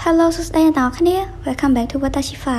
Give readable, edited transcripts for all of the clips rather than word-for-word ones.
Hello សួស្តីអ្នកទាំងអស់គ្នា Welcome back to Watashifa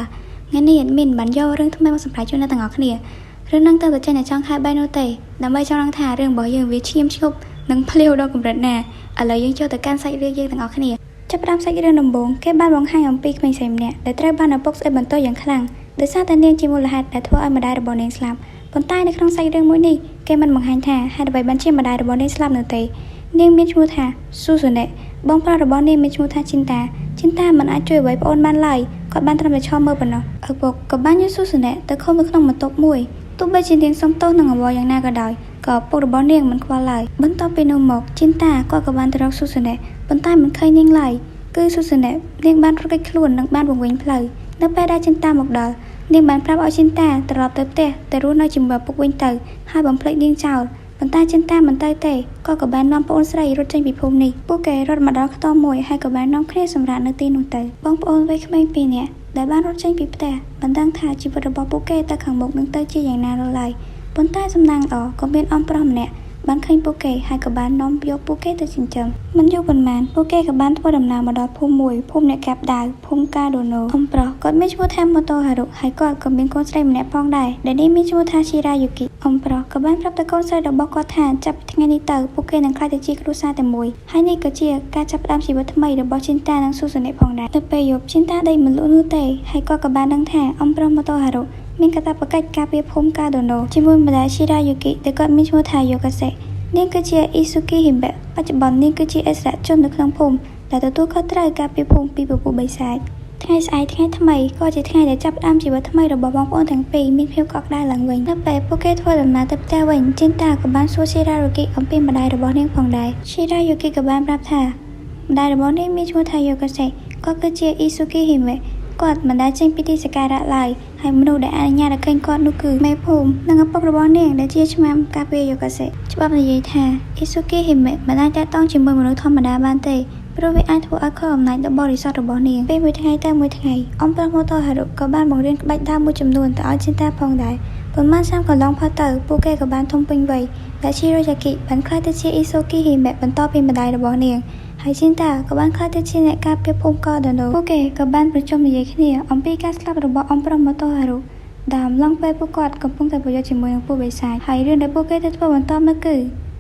ថ្ងៃនេះមានបានយករឿងថ្មីមកសម្រាប់ជូនអ្នកទាំងអស់គ្នារឿងនឹងទៅចេញតែចង់ខែបែរនោះទេដើម្បីចង់ដឹងថារឿងរបស់យើងវាឈាមឈប់និងភ្លាវដល់កម្រិតណាឥឡូវយើងចូលទៅកាន់សាច់រឿងយើងទាំងអស់គ្នាចាប់ផ្ដើមសាច់រឿងដំបូងគេបានបង្ហាញអំពីក្មេងស្រីម្នាក់ដែលត្រូវបានឪពុកស្អិតបន្ទោសយ៉ាងខ្លាំងដោយសារតែនាងជាមូលហេតុដែលធ្វើឲ្យម្ដាយរបស់នាងស្លាប់ប៉ុន្តែនៅក្នុងសាច់រឿងមួយនេះគេមិនបង្ហាញថាហេតុអ្វីបានជាម្ដាយរបស់នាងស្លាប់នោះទេនាងមានឈ្មោះថាស៊ូស៊ូណេបងប្រុសរបស់នាងមានឈ្មោះថាជីនតាមិនអាចជួយអ្វីប្អូនបានឡើយគាត់បានត្រឹមតែឈរមើលប៉ុណ្ណោះឪពុកក៏បានយកស៊ូស៊ូណេទៅឃុំនៅក្នុងបន្ទប់មួយទោះបីជានាងសុំទោសនឹងអវល់យ៉ាងណាក៏ដោយក៏ឪពុករបស់នាងមិនខ្វល់ឡើយបន្ទាប់ពីនោះមកជីនតាគាត់ក៏បានទៅរកស៊ូស៊ូណេប៉ុន្តែមិនឃើញនាងឡើយគឺស៊ូស៊ូណេនាងបានរត់គេចខ្លួននិងបានបង្វេញផ្លូវនៅពេលដែលជីនតាមកដល់នាងបានប្រាប់ឲ្យជីនតាត្រឡប់ទៅផ្ទះទៅរស់នៅជាមួយឪពុកវិញទៅហើយបំភ្លេចនាងចោលប៉ុន្តែជីនតាមិនទៅទេក៏បាននាំប្អូនស្រីរត់ចេញពីភូមិនេះពួកគេរត់មកដល់ខ្ទមមួយហើយក៏បាននាំគ្នាសម្រាកនៅទីនោះទៅបងប្អូនវ័យក្មេងពីរនាក់ដែលបានរត់ចេញពីផ្ទះមិនដឹងថាជីវិតរបស់ពួកគេទៅខាងមុខនឹងទៅជាយ៉ាងណានោះឡើយប៉ុន្តែសំណាងល្អក៏មានអំប្រុសម្នាក់បានឃើញពួកគេហើយក៏បាននាំយកពួកគេទៅចិញ្ចឹមមិនយូរប៉ុន្មានពួកគេក៏បានធ្វើដំណើរមកដល់ភូមិមួយភូមិអ្នកកាប់ដាវភូមិកាដូណូអំប្រុសគាត់មានឈ្មោះថាម៉ូតូហារុហើយគាត់ក៏មានកូនស្រីម្នាក់ផងដែរដែលនេះមានឈ្មោះថាស៊ីរ៉ាយូគីអំប្រុសក៏បានប្រាប់ទៅកូនស្រីរបស់គាត់ថាចាប់ពីថ្ងៃនេះទៅពួកគេនឹងក្លាយទៅជាគ្រួសារតែមួយហើយនេះក៏ជាការចាប់ផ្ដើមជីវិតថ្មីរបស់ជីនតានិងស៊ូស៊ូណេផងដែរទៅពេលយប់ជីនតាដេកមិនលក់នោះទេហើយគាត់ក៏បានដឹងថាអំប្រុសម៉ូតូហារុមានកាតព្វកិច្ចការពារភូមិកាដូណូជាមួយម្ដាយស៊ីរ៉ាយូគីដែលគាត់មានឈ្មោះថាយូកាសេនាងគឺជាអ៊ីស៊ូគីហ៊ីមបែបច្ចុប្បន្ននាងគឺជាអិសរជននៅក្នុងភូមិដែលទទួលខុសត្រូវការពារភូមិពីពពួកបិសាចថ្ងៃស្អែកថ្ងៃថ្មីក៏ជាថ្ងៃដែលចាប់ផ្ដើមជីវិតថ្មីរបស់បងប្អូនទាំងពីរមានភាពកក់ក្ដៅឡើងវិញនៅពេលពួកគេធ្វើដំណើរទៅផ្ទះវិញជីនតាក៏បានសួរស៊ីរ៉ាយូគីអំពីម្ដាយរបស់នាងផងដែរស៊ីរ៉ាយូគីក៏បានប្រាប់ថាម្ដាយរបស់នាងមានឈ្មោះថាយូកាសេគាត់គឺជាអ៊ីស៊ូគីហ៊ីមបែគាត់មិនដែលចេញពីទីសក្ការៈឡើយហើយមនុស្សដែលអនុញ្ញាតឲ្យឃើញគាត់នោះគឺមេភូមិនិងឪពុករបស់នាងដែលជាឆ្មាំការពារយូកាសេច្បាប់និយាយថាអ៊ីស៊ូគីហ៊ីមេមិនអាចតាក់ទងជាមួយមនុស្សធម្មតាបានទេព្រោះវាអាចធ្វើឲ្យខុសអំណាចដ៏បរិសុទ្ធរបស់នាងពេលមួយថ្ងៃទៅមួយថ្ងៃអំប្រុសម៉ូតូហារុក៏បានបង្រៀនក្បាច់ដើមមួយចំនួនទៅឲ្យជីនតាផងដែរប៉ុន្មានឆ្នាំកន្លងផុតទៅពួកគេក៏បានធំពេញវ័យដែលឈីរ៉ូយ៉ាគីបានក្លាយទៅជាអ៊ីស៊ូគីហ៊ីមេបន្តពីម្ដាយរបស់នាងហើយជីនតាក៏បានក្លាយទៅជាអ្នកការពារភូមិកាដូណូពួកគេក៏បានប្រជុំនិយាយគ្នាអំពីការស្លាប់របស់អំប្រុសម៉ូតូហារុដែលអំឡុងពេលពួកគាត់កំពុងតែប្រយុទ្ធជាមួយនឹងពួកបិសាចហើយរឿងដែលពួកគេទៅធ្វើបន្តមកគឺ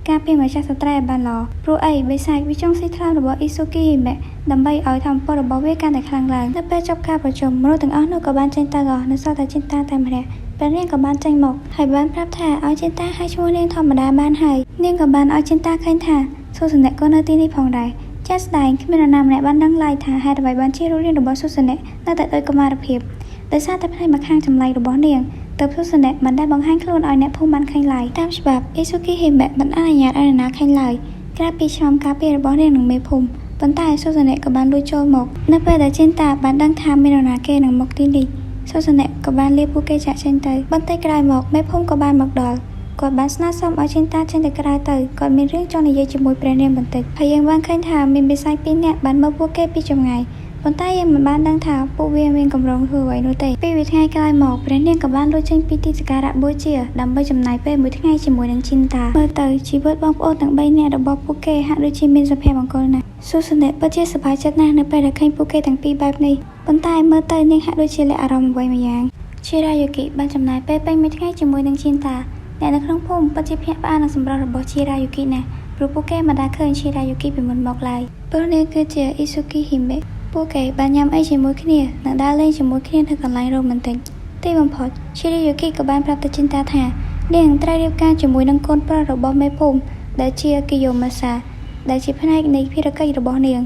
ការពារម្ចាស់សត្រូវឲ្យបានល្អព្រោះអីបិសាចវាចង់ស៊ីថ្លៃរបស់អ៊ីស៊ូគីហ៊ីមេដើម្បីឲ្យធម្មពលរបស់វាកាន់តែខ្លាំងឡើងនៅពេលចប់ការប្រជុំមនុស្សទាំងអស់នោះក៏បានចេញទៅអស់នៅសល់តែជីនតាតែម្នាក់ពេលនាងក៏បានចេញមកហើយបានប្រាប់ថាឲ្យជីនតាហៅឈ្មោះនាងធម្មតាបានហើយនាងក៏បានឲ្យជីនតាឃើញថាស៊ូស៊ូណេក៏នៅទីនេះផងដែរជាក់ស្ដែងគ្មាននរណាម្នាក់បានដឹងឡើយថាហេតុអ្វីបានជារូបរាងរបស់ស៊ូស៊ូណេនៅតែដូចកុមារភាពដោយសារតែផ្នែកម្ខាងចម្លែករបស់នាងទើបស៊ូស៊ូណេមិនដែលបង្ហាញខ្លួនឲ្យអ្នកភូមិបានឃើញឡើយតាមច្បាប់អ៊ីស៊ូគីហ៊ីមេមិនអនុញ្ញាតឲ្យនរណាឃើញឡើយក្រៅពីឆ្លងការពាររបស់នាងនឹងមេភូមិប៉ុន្តែស៊ូស៊ូណេក៏បានលួចចូលមកនៅពេលដែលជីនតាបានដឹងថាមាននរណាគេនឹងមកទីនេះស៊ូស៊ូណេក៏បានលាពួកគេចាក់ចេញទៅបន្តិចក្រោយមកមេភូមិក៏បានមកដល់គាត់បានស្នើសុំឲ្យជីនតាចេញទៅក្រៅទៅគាត់មានរឿងចង់និយាយជាមួយព្រះនាងបន្តិចហើយយើងបានឃើញថាមានបិសាចពីរនាក់បានមើលពួកគេពីចម្ងាយប៉ុន្តែយើងមិនបានដឹងថាពួកវាមានកម្រងធ្វើអ្វីនោះទេពីវិថ្ងៃក្រោយមកព្រះនាងក៏បានលួចចេញពីទីសក្ការៈបូជាដើម្បីចំណាយពេលមួយថ្ងៃជាមួយនឹងជីនតាមើលទៅជីវិតបងប្អូនទាំង3នាក់របស់ពួកគេហាក់ដូចជាមានសុភមង្គលណាស់ស៊ូស៊ូណេពិតជាសប្បាយចិត្តណាស់នៅពេលដែលឃើញពួកគេទាំងពីរបែបនេះប៉ុន្តែមើលទៅនាងហាក់ដូចជាលះអារម្មណ៍អ្វីមួយយ៉ាងឈីរ៉ាយូគីបានចំណាយពេលពេញមួយថ្ងៃជាមួយនឹងជីនតាអ្នកនៅក្នុងភូមិពិតជាភ្ញាក់ផ្អើលនឹងសម្រស់របស់ឈីរ៉ាយូគីណាស់ព្រោះពួកគេមិនដែលឃើញឈីរ៉ាយូគីពីមុនមកឡើយព្រោះនាងគឺជាអ៊ីស៊ូគីហ៊ីមេពួកគេបានញ៉ាំអីជាមួយគ្នានិងដើរលេងជាមួយគ្នានៅកន្លែងរ៉ូម៉ាន់ទិកទីបំផុតឈីរ៉ាយូគីក៏បានប្រាប់ទៅជីនតាថានាងត្រូវរៀបការជាមួយនឹងកូនប្រុសរបស់មេភូមិដែលជាគីយ៉ូម៉ាសាដែលជាផ្នែកនៃភារកិច្ចរបស់នាង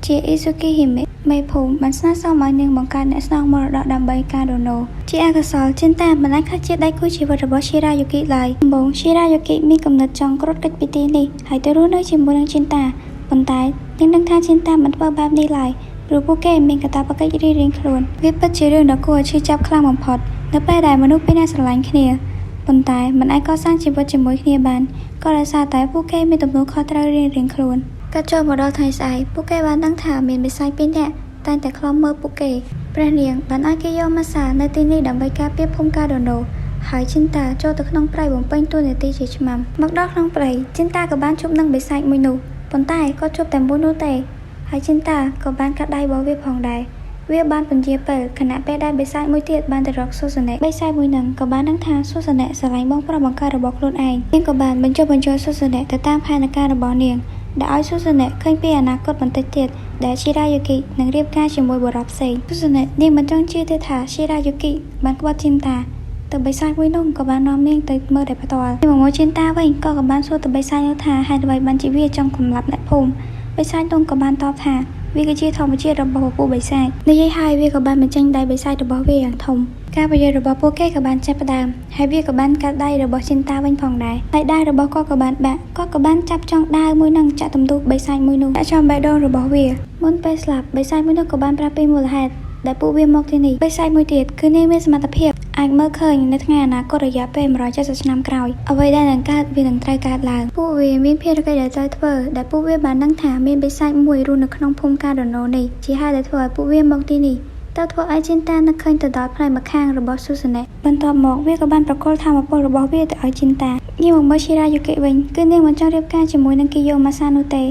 ជាអ៊ីស៊ូគីហ៊ីមេមេភូមិបានស្នើសុំឲ្យនាងបង្កើតអ្នកស្នងមរតកដើម្បីកាដូណូជាអកុសលជីនតាមិនអាចខ្លាចជាដៃគូជីវិតរបស់ឈីរ៉ាយូគីឡើយដំបូងឈីរ៉ាយូគីមានគំនិតចង់ក្រត់កិច្ចពីទីនេះហើយទៅរស់នៅជាមួយនឹងជីនតាប៉ុន្តែនាងដឹងថាជីនតាមិនធ្វើបែបនេះឡើយព្រោះពួកគេមានកាតព្វកិច្ចរៀងៗខ្លួនវាពិតជារឿងដ៏គួរឲ្យឈឺចាប់ខ្លាំងបំផុតនៅពេលដែលមនុស្សពីរនាក់ស្រឡាញ់គ្នាប៉ុន្តែមិនអាចកសាងជីវិតជាមួយគ្នាបានក៏ដោយសារតែពួកគេមានទំនួលខុសត្រូវរៀងៗខ្លួនកាត់ចូលមកដល់ថ្ងៃស្អែកពួកគេបានដឹងថាមានបិសាចពីរនាក់តែងតែខ្លំមើលពួកគេព្រះនាងបានឲ្យគេយកម៉ាសានៅទីនេះដើម្បីការពារភូមិកាដូណូហើយជីនតាចូលទៅក្នុងព្រៃបំពេញតួនាទីជាឆ្មាំមកដល់ក្នុងព្រៃជីនតាក៏បានជួបនឹងបិសាចមួយនោះប៉ុន្តែគាត់ជួបតែមួយនោះទេ ហើយចិនតាក៏បានកាត់ដៃរបស់វាផងដែរវាបានពន្យាពេលខណៈពេលដែលបិសាចមួយទៀតបានទៅរកស៊ូសនេបិសាចមួយនឹងក៏បានដឹងថាស៊ូសនេស្រឡាញ់បងប្រុសបង្កើតរបស់ខ្លួនឯងនាងក៏បានបញ្ចុះបញ្ចូលស៊ូសនេទៅតាមផែនការរបស់នាងដែលឲ្យស៊ូសនេឃើញពីអនាគតបន្តិចទៀតដែលជីរ៉ាយូគីនឹងរៀបការជាមួយបុរសផ្សេងស៊ូសនេនាងមិនចង់ជឿទេថាជីរ៉ាយូគីបានក្បត់ចិនតាទៅបិសាចមួយនោះក៏បាននាំនាងទៅមើលតែផ្ទាល់ពីមកចិនតាវិញក៏បានសួរទៅបិសាចនោះថាហេតុអ្វីបានជាវាចង់សម្លាប់អ្នកភូមិបិសាចនោះក៏បានតបថាវាគឺជាធម្មជាតិរបស់ពពួកបិសាចនិយាយហើយវាក៏បានបញ្ចេញដៃបិសាចរបស់វាយ៉ាងធំការប្រយោជន៍របស់ពួកគេក៏បានចាប់ផ្ដើមហើយវាក៏បានកាត់ដៃរបស់ចិនតាវិញផងដែរហើយដៃរបស់គាត់ក៏បានបាក់គាត់ក៏បានចាប់ចង់ដាវមួយនឹងចាក់ទម្ទុះបិសាចមួយនោះដាក់ចំបេះដូងរបស់វាមុនពេលស្លាប់បិសាចមួយនោះក៏បានប្រាប់ពីមូលហេតុដែលពួកវាមកទីនេះបិសាចមួយទៀតគឺនាងមានសមត្ថភាពអាចមើលឃើញនៅថ្ងៃអនាគតរយៈពេល170ឆ្នាំក្រោយអ្វីដែលនឹងកើតវានឹងត្រូវកើតឡើងពួកវាមានភារកិច្ចដែលត្រូវធ្វើដែលពួកវាបានដឹងថាមានបិសាចមួយរស់នៅក្នុងភូមិកាដូណូនេះជាហេតុដែលធ្វើឲ្យពួកវាមកទីនេះតើធ្វើឲ្យចិនតានឹកឃើញទៅដល់ផ្នែកម្ខាងរបស់ស៊ូសាណេបន្ទាប់មកវាក៏បានប្រគល់ធម៌ពលរបស់វាទៅឲ្យចិនតានាងមកមើលឈីរ៉ាយូគីវិញគឺនាងមិនចង់រៀបការជាមួយនឹងគីយ៉ូម៉ាសានោះទេ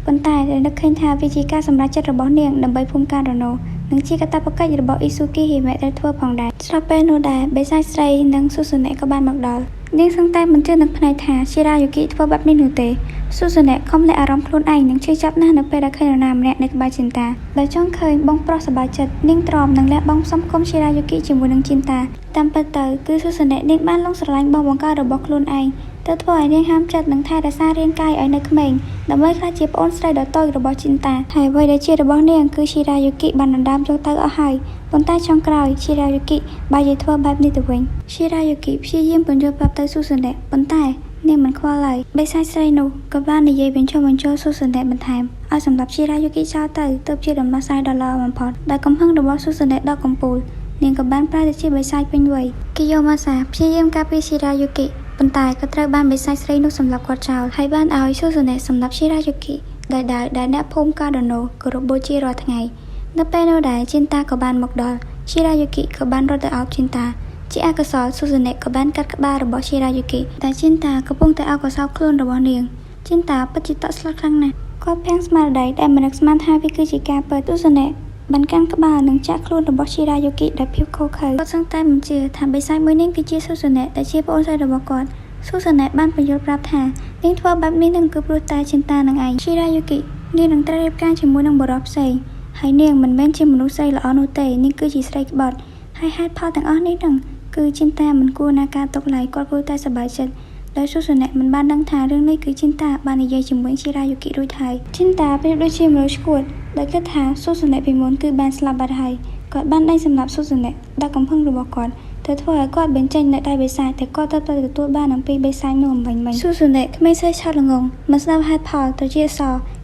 ប៉ុន្តែដែលនឹកឃើញថាវាជាការសម្រេចចិត្តរបស់នាងដើម្បីភូមិកាដូណូនិងជាកាតព្វកិច្ចរបស់អ៊ីស៊ូគីហ៊ីមេដែលធ្វើផងដែរស្រាប់ពេលនោះដែរបិសាចស្រីនិងស៊ូសាណេក៏បានមកដល់នាងសឹងតែមិនជឿនឹងផ្នែកថាឈីរ៉ាយូគីធ្វើបែបនេះនោះទេស៊ូសាណេខំលាក់អារម្មណ៍ខ្លួនឯងនិងឈឺចាប់ណាស់នៅពេលដែលឃើញនរណាម្នាក់នៅក្បែរចិនតាដោយចង់ឃើញបងប្រុសសប្បាយចិត្តនាងទ្រាំនឹងលះបង់សំគុំឈីរ៉ាយូគីជាមួយនឹងចិនតាតាមពិតទៅគឺស៊ូសាណេនាងបានលងស្រឡាញ់បងបង្កើតរបស់ខ្លួនឯងទៅធ្វើឲ្យនាងហាមចិត្តនឹងថែរក្សារាងកាយឲ្យនៅក្មេងដើម្បីក្លាយជាប្អូនស្រីដ៏តូចរបស់ចិនតាហើយអ្វីដែលជារបស់នាងគឺឈីរ៉ាយូគីបានដណ្ដើមយកទៅអស់ហើយប៉ុន្តែចុងក្រោយឈីរ៉ាយូគីបែរជាធ្វើបែបនេះទៅវិញឈីរ៉ាយូគីព្យាយាមពន្យល់ប្រាប់ទៅស៊ូសាណេប៉ុន្តែនាងមិនខ្វល់ឡើយបិសាចស្រីនោះក៏បាននិយាយបញ្ចុះបញ្ចូលស៊ូសាណេបន្ថែមឲ្យសម្រាប់ឈីរ៉ាយូគីចោលទៅទើបជាដំណោះស្រាយដ៏ល្អបំផុតដោយកំហឹងរបស់ស៊ូសាណេដ៏កំពូលនាងក៏បានប្រែទៅជាបិសាចពេញវ័យគីយ៉ូម៉ាសាព្យាយាមការពារឈីរ៉ាយូគីប៉ុន្តែក៏ត្រូវបានបិសាចស្រីនោះសម្លាប់គាត់ចោលហើយបានឲ្យស៊ូសាណេសម្លាប់ឈីរ៉ាយូគីដែលអ្នកភូមិកាដូណូគោរពបូជារាល់ថ្ងៃនៅពេលនោះដែរចិនតាក៏បានមកដល់ឈីរ៉ាយូគីក៏បានរត់ទៅអោបចិនតាជាអកុសលស៊ូសាណេក៏បានកាត់ក្បាលរបស់ឈីរ៉ាយូគីតែចិនតាកំពុងតែអកុសលខ្លួនរបស់នាងចិនតាពិតជាតក់ស្លុតខ្លាំងណាស់គាត់ភាំងស្មារតីដែលមិននឹកស្មានថាវាគឺជាការពិតស៊ូសាណេបានកាន់ក្បាលនិងចាក់ខ្លួនរបស់ឈីរ៉ាយូគីដោយភាពខុសខើគាត់សឹងតែមិនជឿថាបិសាចមួយនេះគឺជាស៊ូសាណេដែលជាប្អូនស្រីរបស់គាត់ស៊ូសាណេបានបញ្យល់ប្រាប់ថានាងធ្វើបែបនេះនឹងគឺព្រោះតែចិនតានឹងឯងឈីរ៉ាយូគីនាងនឹងត្រូវរៀបការជាមួយនឹងបុរសផ្សេងហើយនាងមិនមែនជាមនុស្សស្រីល្អនោះទេនាងគឺជាស្រីក្បត់ហើយហេតុផលទាំងអស់នេះនឹងគឺចិនតាមិនគួរណាការទុកឡើយគាត់គួរតែសប្បាយចិត្តដោយស៊ូសាណេមិនបានដឹងថារឿងនេះគឺចិនតាបាននិយាយជាមួយឈីរ៉ាយូគីរួចហើយចិនតាប្រៀបដូចជាមនុស្សឈួតដែលគិតថាស៊ូសាណេពីមុនគឺបានស្លាប់បាត់ហើយគាត់បានដេញសម្លាប់ស៊ូសាណេដោយកំហឹងរបស់គាត់ទៅធ្វើឲ្យគាត់បញ្ចេញនៅដៃបិសាចតែគាត់ទៅទទួលបានអំពីបិសាចនោះអំបញ្ញមិញស៊ូសាណេក្មេងស្រីឆោតល្ងងមិនស្ដាប់ហេតុផលទៅជាស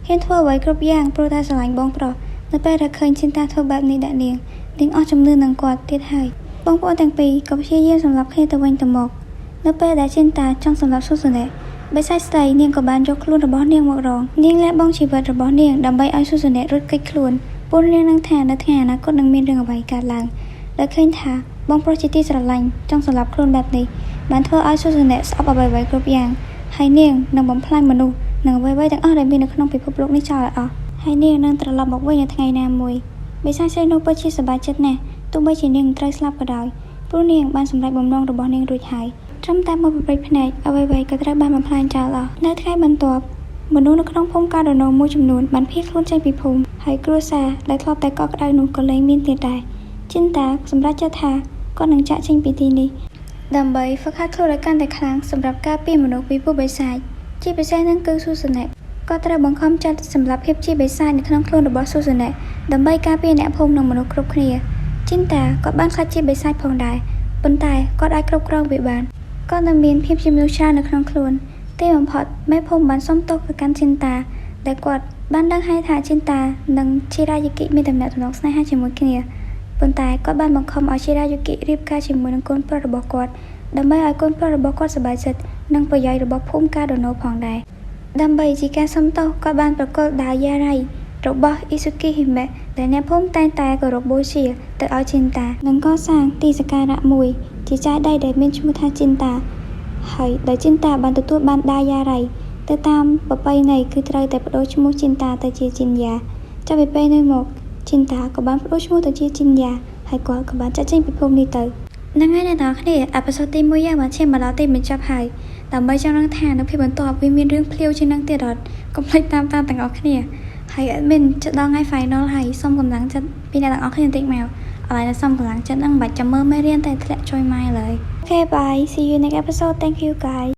ហ៊ានធ្វើអ្វីគ្រប់យ៉ាងព្រោះតែស្រឡាញ់បងប្រុសនៅពេលដែលឃើញចិនតាធ្វើបែបនេះដាក់នាងអស់ជំនឿនឹងគាត់ទៀតហើយបងប្អូនទាំងពីរក៏ព្យាយាមសម្លាប់គ្នាទៅវិញទៅមកនៅពេលដែលចិនតាចង់សម្លាប់ស៊ូសាណេបិសាចស្រីនាងក៏បានយកខ្លួនរបស់នាងមករងនាងលះបង់ជីវិតរបស់នាងដើម្បីឲ្យស៊ូសាណេរត់គេចខ្លួនពួកនាងនឹងថានៅថ្ងៃអនាគតនឹងមានរឿងអ្វីកើតឡើងដែលឃើញថាបងប្រុសជាទីស្រឡាញ់ចង់សម្លាប់ខ្លួនបែបនេះបានធ្វើឲ្យស៊ូសាណេស្អប់អ្វីៗគ្រប់យ៉ាងហើយនាងនឹងបំផ្លាញមនុស្សនិងអ្វីៗទាំងអស់ដែលមាននៅក្នុងពិភពលោកនេះចោលឲ្យអស់ហើយនាងនឹងត្រឡប់មកវិញនៅថ្ងៃណាមួយបិសាចស្រីនោះពិតជាសប្បាយចិត្តណាស់ទោះបីជានាងត្រូវស្លាប់ក៏ដោយព្រោះនាងបានសម្រេចបំណងរបស់នាងរួចហើយត្រឹមតែមកប្រព្រឹត្តភ្នែកអ្វីៗក៏ត្រូវបានបំផ្លាញចោលអស់នៅថ្ងៃបន្ទាប់មនុស្សនៅក្នុងភូមិកាដូណូមួយចំនួនបានភៀសខ្លួនចេញពីភូមិហើយគ្រួសារដែលធ្លាប់តែកក់ក្ដៅនោះក៏លែងមានទៀតដែរចិនតាសម្រេចចិត្តថាគាត់នឹងចាក់ចេញពីទីនេះដើម្បីហ្វឹកហាត់ខ្លួនឲ្យកាន់តែខ្លាំងសម្រាប់ការពារមនុស្សពីពួកបិសាចជាពិសេសនឹងគឺស៊ូសាណេគាត់ត្រូវបង្ខំចិត្តសម្រាប់ភាពជាបិសាចនៅក្នុងខ្លួនរបស់ស៊ូសាណេដើម្បីការពារអ្នកភូមិនិងមនុស្សគ្រប់គ្នាចិនតាគាត់បានខ្លាចជាបិសាចផងដែរប៉ុន្តែគាត់អាចគ្រប់គ្រងវាបានគាត់នឹងមានភាពជាមនុស្សច្រើននៅក្នុងខ្លួនទីបំផុតមេភូមិបានសុំទោសទៅកាន់ចិនតាដែលគាត់បានដឹងហើយថាចិនតានិងឈីរ៉ាយូគីមានទំនាក់ទំនងស្នេហាជាមួយគ្នាប៉ុន្តែគាត់បានបង្ខំឲ្យឈីរ៉ាយូគីរៀបការជាមួយនឹងកូនប្រុសរបស់គាត់ដើម្បីឲ្យកូនប្រុសរបស់គាត់សប្បាយចិត្តនិងប្រយោជន៍របស់ភូមិកាដូណូផងដែរដើម្បីជាការសុំទោសគាត់បានប្រកល់ដាវយ៉ារ៉ៃរបស់អ៊ីស៊ូគីហ៊ីមេដែលអ្នកភូមិតែងតែគោរពបូជាទៅឲ្យចិនតានិងកសាងទីសក្ការៈមួយជាចាយដីដែលមានឈ្មោះថាចិនតាហើយដោយចិនតាបានទទួលបានដាវយ៉ារ៉ៃទៅតាមប្រពៃណីគឺត្រូវតែបដូរឈ្មោះចិនតាទៅជាចិនយ៉ា จะไปในหมกจินตากับบ้านพระชมูตัวจีจินยาให้กว่ากับบ้านจะจิ้งไปพรมนี้เตอนั่งไงในตอนนี้อภิสตีมวยยามาเช่นมาแล้วตีเป็นจับหายแต่ใบเจ้านังทานนักพิบันตอบวิมีเรื่องเพลียวชินังเตียดก็พลิกตามต่างออกเนี่ยให้แอดมินจะลองให้ไฟนอลให้ซ่อมกำลังจะปีนต่างออกขึ้นติ๊กแมวอะไรนะซ่อมกำลังจะนั่งบัดจะเมื่อไม่เรียนแต่ทะเลจอยไม่เลยโอเค bye see you next episode thank you guys